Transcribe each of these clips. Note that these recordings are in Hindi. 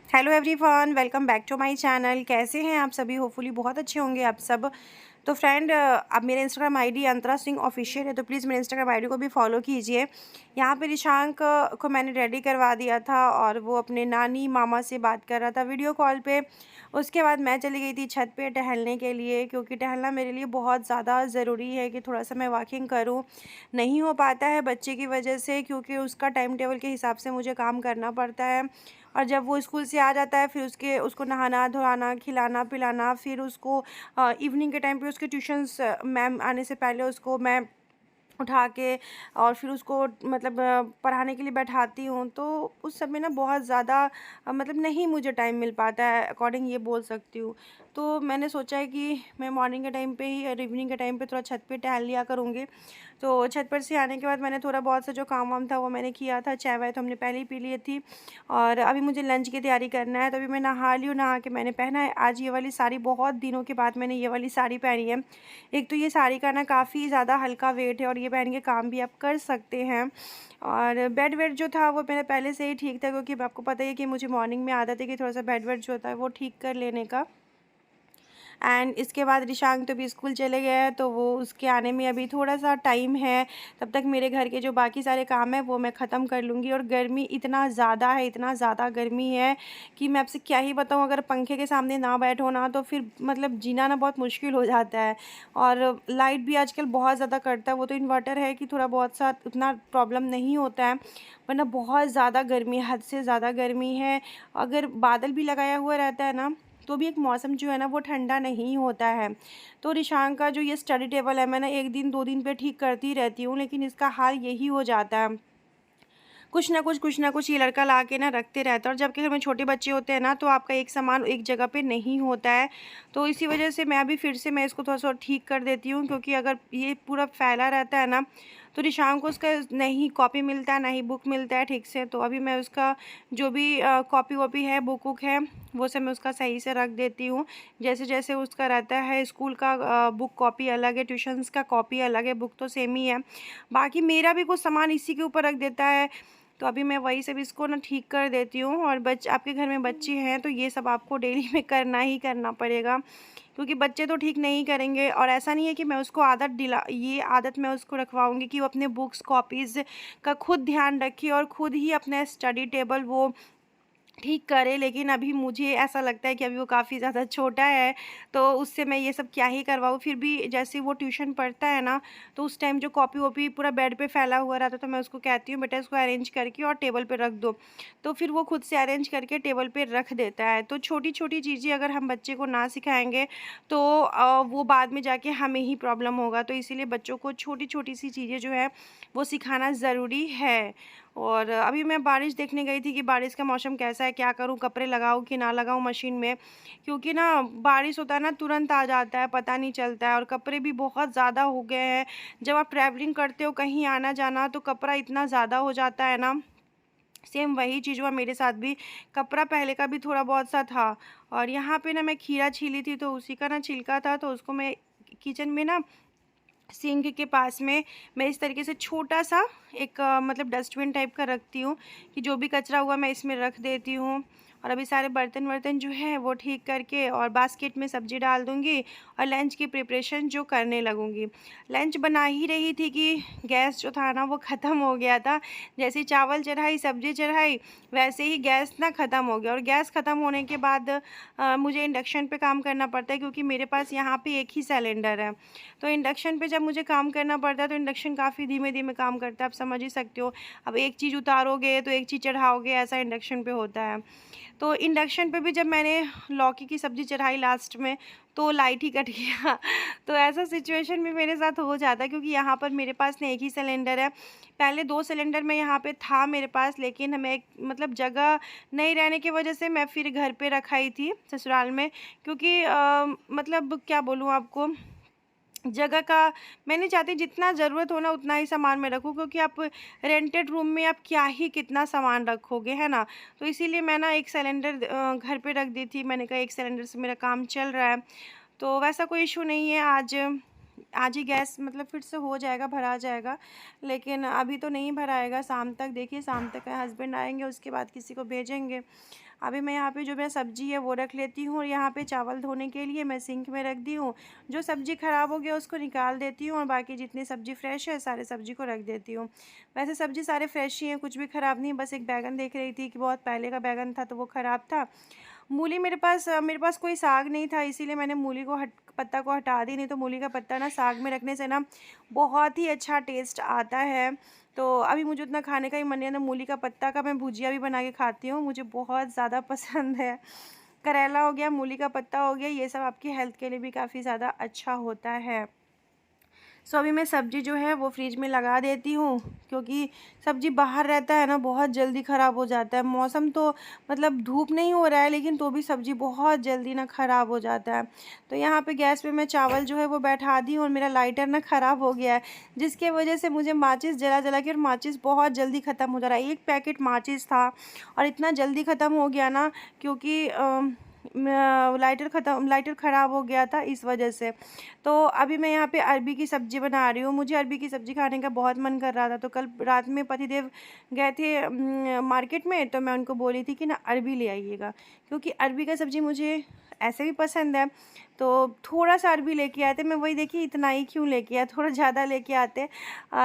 Hello everyone, welcome back to my channel. कैसे हैं आप सभी? होपफुली बहुत अच्छे होंगे आप सब। तो फ्रेंड, अब मेरे इंस्टाग्राम आईडी अंतरा सिंह ऑफिशियल है, तो प्लीज़ मेरे इंस्टाग्राम आईडी को भी फॉलो कीजिए। यहाँ पे रिशांक को मैंने रेडी करवा दिया था और वो अपने नानी मामा से बात कर रहा था वीडियो कॉल पे। उसके बाद मैं चली गई थी छत पे टहलने के लिए, क्योंकि टहलना मेरे लिए बहुत ज़्यादा ज़रूरी है कि थोड़ा सा मैं वॉकिंग करूँ। नहीं हो पाता है बच्चे की वजह से, क्योंकि उसका टाइम टेबल के हिसाब से मुझे काम करना पड़ता है। और जब वो स्कूल से आ जाता है, फिर उसको नहाना धोआना, खिलाना पिलाना, फिर उसको इवनिंग के टाइम पे उसके ट्यूशन्स मैम आने से पहले उसको मैं उठा के और फिर उसको मतलब पढ़ाने के लिए बैठाती हूँ। तो उस समय ना बहुत ज़्यादा मतलब नहीं मुझे टाइम मिल पाता है, अकॉर्डिंग ये बोल सकती हूँ। तो मैंने सोचा है कि मैं मॉर्निंग के टाइम पे ही और इवनिंग के टाइम पे थोड़ा छत पे टहल लिया करूँगी। तो छत पर से आने के बाद मैंने थोड़ा बहुत सा जो काम वाम था वो मैंने किया था। चाय वाय तो हमने पहले ही पी ली थी और अभी मुझे लंच की तैयारी करना है। तो अभी मैं नहा ली हूँ, नहा के मैंने पहना है आज ये वाली साड़ी। बहुत दिनों के बाद मैंने ये वाली साड़ी पहनी है। एक तो ये साड़ी का ना काफ़ी ज़्यादा हल्का वेट है और ये पहन के काम भी आप कर सकते हैं। और बेड वेट जो था वो मेरा पहले से ही ठीक था, क्योंकि आपको पता ही है कि मुझे मॉर्निंग में आदत है कि थोड़ा सा बेड वेट जो होता है वो ठीक कर लेने का। एंड इसके बाद रिशांक तो भी स्कूल चले गए हैं, तो वो उसके आने में अभी थोड़ा सा टाइम है। तब तक मेरे घर के जो बाकी सारे काम हैं वो मैं ख़त्म कर लूँगी। और गर्मी इतना ज़्यादा है, इतना ज़्यादा गर्मी है कि मैं आपसे क्या ही बताऊँ। अगर पंखे के सामने ना बैठो ना, तो फिर मतलब जीना ना बहुत मुश्किल हो जाता है। और लाइट भी आजकल बहुत ज़्यादा कटता है। वो तो इन्वर्टर है कि थोड़ा बहुत सा उतना प्रॉब्लम नहीं होता है, वरना बहुत ज़्यादा गर्मी, हद से ज़्यादा गर्मी है। अगर बादल भी लगाया हुआ रहता है ना, तो भी एक मौसम जो है ना वो ठंडा नहीं होता है। तो रिशांक का जो ये स्टडी टेबल है, मैं ना 1 दिन 2 दिन पे ठीक करती रहती हूँ, लेकिन इसका हाल यही हो जाता है। कुछ ना कुछ ये लड़का ला के ना रखते रहता है। और जबकि घर में छोटे बच्चे होते हैं ना, तो आपका एक सामान एक जगह पे नहीं होता है। तो इसी वजह से मैं अभी फिर से मैं इसको थोड़ा-सा ठीक कर देती हूँ, क्योंकि अगर ये पूरा फैला रहता है ना, तो रिशांक को उसका नहीं कॉपी मिलता है, ना ही बुक मिलता है ठीक से। तो अभी मैं उसका जो भी कॉपी-वॉपी है, बुक-वुक है, वो सब मैं उसका सही से रख देती हूँ। जैसे-जैसे उसका रहता है स्कूल का बुक कॉपी अलग है, ट्यूशन्स का कॉपी अलग है, बुक तो सेम ही है। बाकी मेरा भी कुछ सामान इसी के ऊपर रख देता है। तो अभी मैं वही सब इसको ना ठीक कर देती हूँ। और आपके घर में बच्चे हैं तो ये सब आपको डेली में करना ही करना पड़ेगा, क्योंकि बच्चे तो ठीक नहीं करेंगे। और ऐसा नहीं है कि मैं उसको ये आदत मैं उसको रखवाऊँगी कि वो अपने बुक्स कॉपीज़ का खुद ध्यान रखे और खुद ही अपना स्टडी टेबल वो ठीक करे। लेकिन अभी मुझे ऐसा लगता है कि अभी वो काफ़ी ज़्यादा छोटा है, तो उससे मैं ये सब क्या ही करवाऊँ। फिर भी जैसे वो ट्यूशन पढ़ता है ना, तो उस टाइम जो कॉपी-वॉपी पूरा बेड पे फैला हुआ रहता है, तो मैं उसको कहती हूँ, बेटा इसको अरेंज करके और टेबल पे रख दो। तो फिर वो खुद से अरेंज करके टेबल पे रख देता है। तो छोटी-छोटी चीज़ें अगर हम बच्चे को ना सिखाएँगे, तो वो बाद में जाके हमें ही प्रॉब्लम होगा। तो इसीलिए बच्चों को छोटी-छोटी सी चीज़ें जो है वो सिखाना ज़रूरी है। और अभी मैं बारिश देखने गई थी कि बारिश का मौसम कैसा है, क्या करूँ, कपड़े लगाऊँ कि ना लगाऊँ मशीन में, क्योंकि ना बारिश होता है ना तुरंत आ जाता है, पता नहीं चलता है। और कपड़े भी बहुत ज़्यादा हो गए हैं। जब आप ट्रैवलिंग करते हो कहीं आना-जाना, तो कपड़ा इतना ज़्यादा हो जाता है ना। सेम वही चीज़ हुआ मेरे साथ भी। कपड़ा पहले का भी थोड़ा बहुत सा था। और यहाँ पे ना मैं खीरा छीली थी, तो उसी का ना छिलका था, तो उसको मैं किचन में ना सिंक के पास में मैं इस तरीके से छोटा-सा एक मतलब डस्टबिन टाइप का रखती हूँ, कि जो भी कचरा हुआ मैं इसमें रख देती हूँ। और अभी सारे बर्तन-वर्तन जो हैं वो ठीक करके और बास्केट में सब्ज़ी डाल दूँगी और लंच की प्रिपरेशन जो करने लगूँगी। लंच बना ही रही थी कि गैस जो था ना वो ख़त्म हो गया था। जैसे ही चावल चढ़ाई, सब्ज़ी चढ़ाई, वैसे ही गैस ना ख़त्म हो गया। और गैस ख़त्म होने के बाद मुझे इंडक्शन पे काम करना पड़ता है, क्योंकि मेरे पास यहाँ पे एक ही सिलेंडर है। तो इंडक्शन पे जब मुझे काम करना पड़ता है, तो इंडक्शन काफ़ी धीमे-धीमे काम करता है, आप समझ ही सकते हो। अब एक चीज़ उतारोगे तो एक चीज़ चढ़ाओगे, ऐसा इंडक्शन पे होता है। तो इंडक्शन पे भी जब मैंने लौकी की सब्ज़ी चढ़ाई लास्ट में, तो लाइट ही कट गया। तो ऐसा सिचुएशन भी मेरे साथ हो जाता है, क्योंकि यहाँ पर मेरे पास ना एक ही सिलेंडर है। पहले 2 सिलेंडर में यहाँ पे था मेरे पास, लेकिन मैं मतलब जगह नहीं रहने की वजह से मैं फिर घर पे रखाई थी ससुराल में, क्योंकि मतलब क्या बोलूँ आपको, जगह का मैं नहीं चाहती जितना ज़रूरत हो ना उतना ही सामान मैं रखूँ, क्योंकि आप रेंटेड रूम में आप क्या ही कितना सामान रखोगे, है ना? तो इसीलिए मैं ना एक सिलेंडर घर पे रख दी थी। मैंने कहा एक सिलेंडर से मेरा काम चल रहा है, तो वैसा कोई इश्यू नहीं है। आज आज ही गैस मतलब फिर से हो जाएगा, भरा जाएगा, लेकिन अभी तो नहीं भराएगा। शाम तक देखिए, शाम तक हस्बैंड आएँगे, उसके बाद किसी को भेजेंगे। अभी मैं यहाँ पे जो मेरा सब्ज़ी है वो रख लेती हूँ और यहाँ पे चावल धोने के लिए मैं सिंक में रख दी हूँ। जो सब्ज़ी ख़राब हो गया उसको निकाल देती हूँ और बाकी जितनी सब्ज़ी फ्रेश है सारे सब्ज़ी को रख देती हूँ। वैसे सब्ज़ी सारे फ्रेश ही हैं, कुछ भी ख़राब नहीं, बस एक बैंगन देख रही थी कि बहुत पहले का बैंगन था तो वो ख़राब था। मूली मेरे पास कोई साग नहीं था, इसीलिए मैंने मूली को पत्ता को हटा दी, नहीं तो मूली का पत्ता ना साग में रखने से ना बहुत ही अच्छा टेस्ट आता है। तो अभी मुझे उतना खाने का ही मन नहीं है, तो मूली का पत्ता का मैं भुजिया भी बना के खाती हूँ, मुझे बहुत ज़्यादा पसंद है। करेला हो गया, मूली का पत्ता हो गया, ये सब आपकी हेल्थ के लिए भी काफ़ी ज़्यादा अच्छा होता है। सो अभी मैं सब्ज़ी जो है वो फ्रिज में लगा देती हूँ, क्योंकि सब्ज़ी बाहर रहता है ना बहुत जल्दी ख़राब हो जाता है। मौसम तो मतलब धूप नहीं हो रहा है, लेकिन तो भी सब्ज़ी बहुत जल्दी ना ख़राब हो जाता है। तो यहाँ पे गैस पे मैं चावल जो है वो बैठा दी हूँ और मेरा लाइटर ना ख़राब हो गया है, जिसके वजह से मुझे माचिस जला जला के, और माचिस बहुत जल्दी ख़त्म हो जा रहा है। एक पैकेट माचिस था और इतना जल्दी ख़त्म हो गया ना, क्योंकि लाइटर ख़राब हो गया था इस वजह से। तो अभी मैं यहाँ पे अरबी की सब्ज़ी बना रही हूँ। मुझे अरबी की सब्ज़ी खाने का बहुत मन कर रहा था, तो कल रात में पतिदेव गए थे मार्केट में, तो मैं उनको बोली थी कि ना अरबी ले आइएगा, क्योंकि अरबी का सब्ज़ी मुझे ऐसे भी पसंद है। तो थोड़ा सा अरबी लेके आते, मैं वही देखी इतना ही क्यों लेके आया, थोड़ा ज़्यादा लेके आते।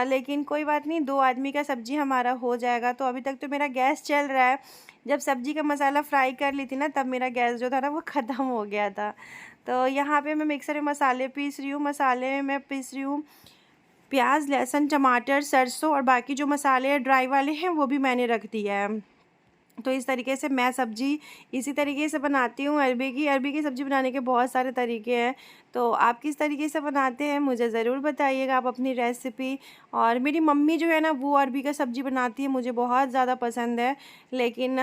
लेकिन कोई बात नहीं, 2 आदमी का सब्ज़ी हमारा हो जाएगा। तो अभी तक तो मेरा गैस चल रहा है। जब सब्ज़ी का मसाला फ्राई कर ली थी ना, तब मेरा गैस जो था ना वो ख़त्म हो गया था। तो यहाँ पे मैं मिक्सर में मसाले पीस रही हूँ। मसाले में मैं पीस रही हूँ प्याज, लहसुन, टमाटर, सरसों, और बाकी जो मसाले ड्राई वाले हैं वो भी मैंने रख दिया है। तो इस तरीके से मैं सब्ज़ी इसी तरीके से बनाती हूँ। अरबी की सब्ज़ी बनाने के बहुत सारे तरीके हैं, तो आप किस तरीके से बनाते हैं मुझे ज़रूर बताइएगा आप अपनी रेसिपी। और मेरी मम्मी जो है ना वो अरबी का सब्ज़ी बनाती है, मुझे बहुत ज़्यादा पसंद है, लेकिन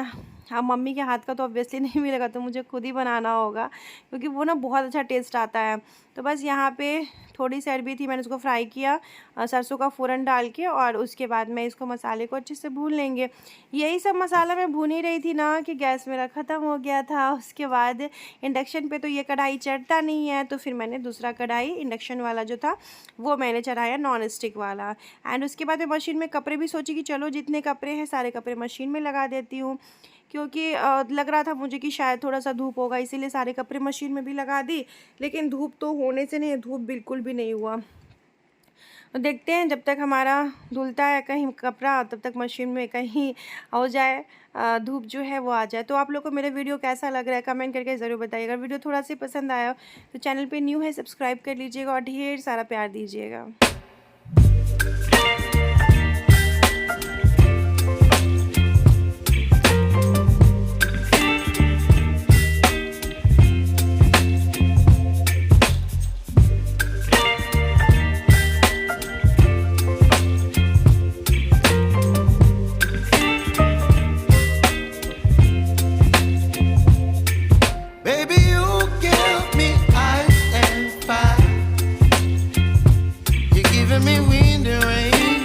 हाँ मम्मी के हाथ का तो ऑब्वियसली नहीं मिलेगा, तो मुझे खुद ही बनाना होगा, क्योंकि वो ना बहुत अच्छा टेस्ट आता है। तो बस यहाँ पे थोड़ी सी अरबी थी, मैंने उसको फ्राई किया सरसों का फ़ोरन डाल के, और उसके बाद मैं इसको मसाले को अच्छे से भून लेंगे। यही सब मसाला मैं भून ही रही थी ना कि गैस मेरा ख़त्म हो गया था। उसके बाद इंडक्शन पे तो ये कढ़ाई चढ़ता नहीं है, तो फिर मैंने दूसरा कढ़ाई इंडक्शन वाला जो था वो मैंने चढ़ाया, नॉन स्टिक वाला। एंड उसके बाद मैं मशीन में कपड़े भी सोची कि चलो जितने कपड़े हैं सारे कपड़े मशीन में लगा देती हूँ, क्योंकि लग रहा था मुझे कि शायद थोड़ा सा धूप होगा, इसीलिए सारे कपड़े मशीन में भी लगा दी। लेकिन धूप तो होने से नहीं, धूप बिल्कुल भी नहीं हुआ। तो देखते हैं जब तक हमारा धुलता है कहीं कपड़ा, तब तक मशीन में कहीं हो जाए, धूप जो है वो आ जाए। तो आप लोग को मेरा वीडियो कैसा लग रहा है कमेंट करके ज़रूर बताइएगा। वीडियो थोड़ा सा पसंद आया तो चैनल पे न्यू है सब्सक्राइब कर लीजिएगा और ढेर सारा प्यार दीजिएगा। Baby, you give me ice and fire. You're giving me wind and rain.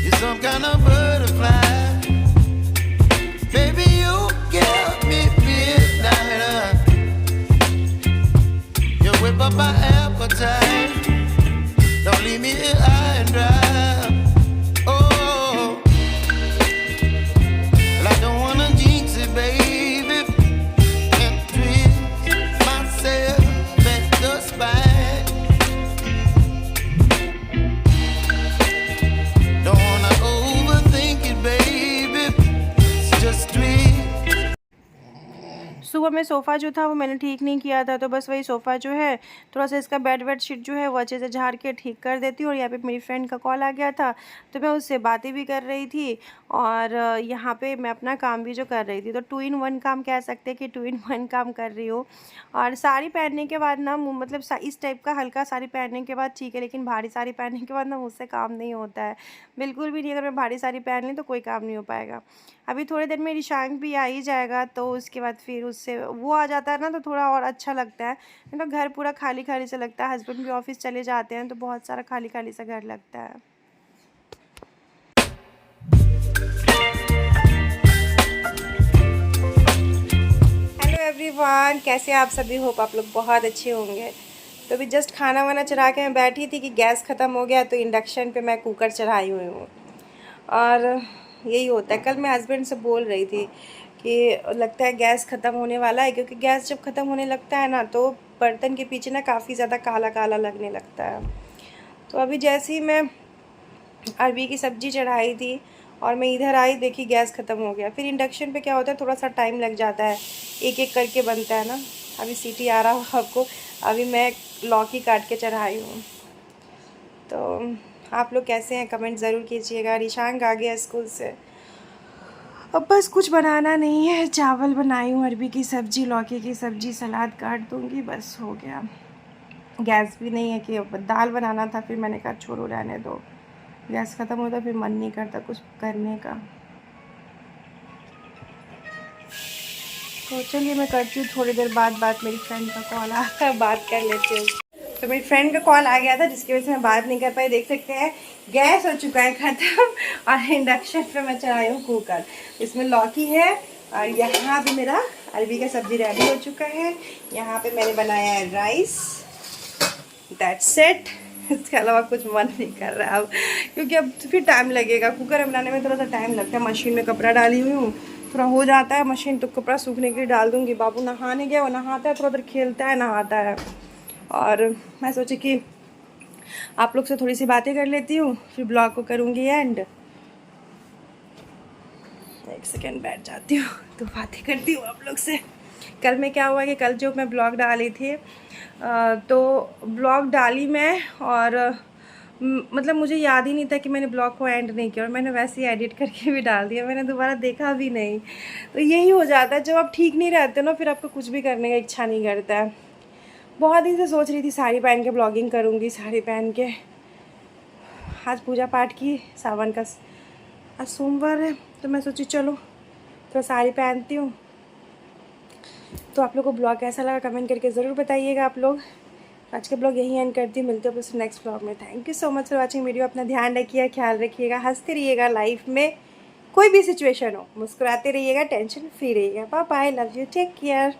You're some kind of butterfly. Baby, you give me midnight. You whip up my appetite. Don't leave me here high and dry. Oh, well, I don't wanna jinx it, baby. सुबह में सोफ़ा जो था वो मैंने ठीक नहीं किया था, तो बस वही सोफ़ा जो है थोड़ा सा इसका बेड शीट जो है वो अच्छे से झाड़ के ठीक कर देती हूँ। और यहाँ पे मेरी फ्रेंड का कॉल आ गया था, तो मैं उससे बातें भी कर रही थी और यहाँ पे मैं अपना काम भी जो कर रही थी। तो 2 in 1 काम कह सकते हैं कि 2 in 1 काम कर रही हूँ। और साड़ी पहनने के बाद ना मतलब इस टाइप का हल्का साड़ी पहनने के बाद ठीक है, लेकिन भारी साड़ी पहनने के बाद ना मुझसे काम नहीं होता है, बिल्कुल भी नहीं। अगर मैं भारी साड़ी पहन ली तो कोई काम नहीं हो पाएगा। अभी थोड़ी देर में रिशांक भी आ ही जाएगा, तो उसके बाद फिर उससे वो आ जाता है ना तो थोड़ा और अच्छा लगता है। नहीं तो घर पूरा खाली खाली सा लगता है। हस्बैंड भी ऑफिस चले जाते हैं तो बहुत सारा खाली खाली सा घर लगता है। हेलो एवरीवन, कैसे आप सभी? होप आप लोग बहुत अच्छे होंगे। तो अभी जस्ट खाना वाना चढ़ा के मैं बैठी थी कि गैस ख़त्म हो गया, तो इंडक्शन पे मैं कुकर चढ़ाई हुई हूँ। और यही होता है, कल मैं हस्बैंड से बोल रही थी कि लगता है गैस ख़त्म होने वाला है, क्योंकि गैस जब ख़त्म होने लगता है ना तो बर्तन के पीछे ना काफ़ी ज़्यादा काला काला लगने लगता है। तो अभी जैसे ही मैं अरबी की सब्ज़ी चढ़ाई थी और मैं इधर आई, देखी गैस ख़त्म हो गया। फिर इंडक्शन पे क्या होता है, थोड़ा सा टाइम लग जाता है, एक एक करके बनता है ना। अभी सीटी आ रहा हो आपको, अभी मैं लौकी काट के चढ़ाई हूँ। तो आप लोग कैसे हैं कमेंट ज़रूर कीजिएगा। रिशांक आ गया स्कूल से। अब बस कुछ बनाना नहीं है, चावल बनाई हूँ, अरबी की सब्ज़ी, लौकी की सब्ज़ी, सलाद काट दूँगी, बस हो गया। गैस भी नहीं है कि दाल बनाना था, फिर मैंने कहा छोड़ो रहने दो, गैस ख़त्म होता फिर मन नहीं करता कुछ करने का। तो चलिए मैं करती हूँ थोड़ी देर बाद बात, मेरी फ्रेंड का कॉल आ रहा है, बात कर लेती हूँ। तो मेरी फ्रेंड का कॉल आ गया था जिसकी वजह से मैं बात नहीं कर पाई। देख सकते हैं गैस हो चुका है ख़त्म और इंडक्शन पे मैं चढ़ाई हूँ कुकर। इसमें लौकी है और यहाँ पे मेरा अरबी का सब्ज़ी रेडी हो चुका है। यहाँ पे मैंने बनाया है राइस, दैट्स इट। इसके अलावा कुछ मन नहीं कर रहा है अब, क्योंकि अब फिर टाइम लगेगा। कुकर में बनाने में थोड़ा सा टाइम लगता है। मशीन में कपड़ा डाली हुई हूँ, थोड़ा हो जाता है मशीन, तो कपड़ा सूखने के लिए डाल दूँगी। बाबू नहाने गया, वो नहाता है, थोड़ा देर खेलता है, नहाता है। और मैं सोची कि आप लोग से थोड़ी सी बातें कर लेती हूँ, फिर ब्लॉग को करूँगी एंड। एक सेकेंड बैठ जाती हूँ तो बातें करती हूँ आप लोग से। कल में क्या हुआ कि कल जो मैं ब्लॉग डाली थी तो ब्लॉग डाली मैं और मतलब मुझे याद ही नहीं था कि मैंने ब्लॉग को एंड नहीं किया, और मैंने वैसे ही एडिट करके भी डाल दिया, मैंने दोबारा देखा भी नहीं। तो यही हो जाता है जब आप ठीक नहीं रहते ना, फिर आपको कुछ भी करने का इच्छा नहीं करता है। बहुत दिन से सोच रही थी साड़ी पहन के ब्लॉगिंग करूँगी, साड़ी पहन के। आज पूजा पाठ की, सावन का आज सोमवार है, तो मैं सोची चलो तो साड़ी पहनती हूँ। तो आप लोग को ब्लॉग कैसा लगा कमेंट करके ज़रूर बताइएगा आप लोग। आज के ब्लॉग यहीं एंड करती हूँ, मिलते हो नेक्स्ट ब्लॉग में। Thank you so much for watching video. अपना ध्यान रखिएगा, ख्याल रखिएगा, हंसते रहिएगा। लाइफ में कोई भी सिचुएशन हो मुस्कुराते रहिएगा, टेंशन फ्री रहिएगा। Bye bye, love you, take care.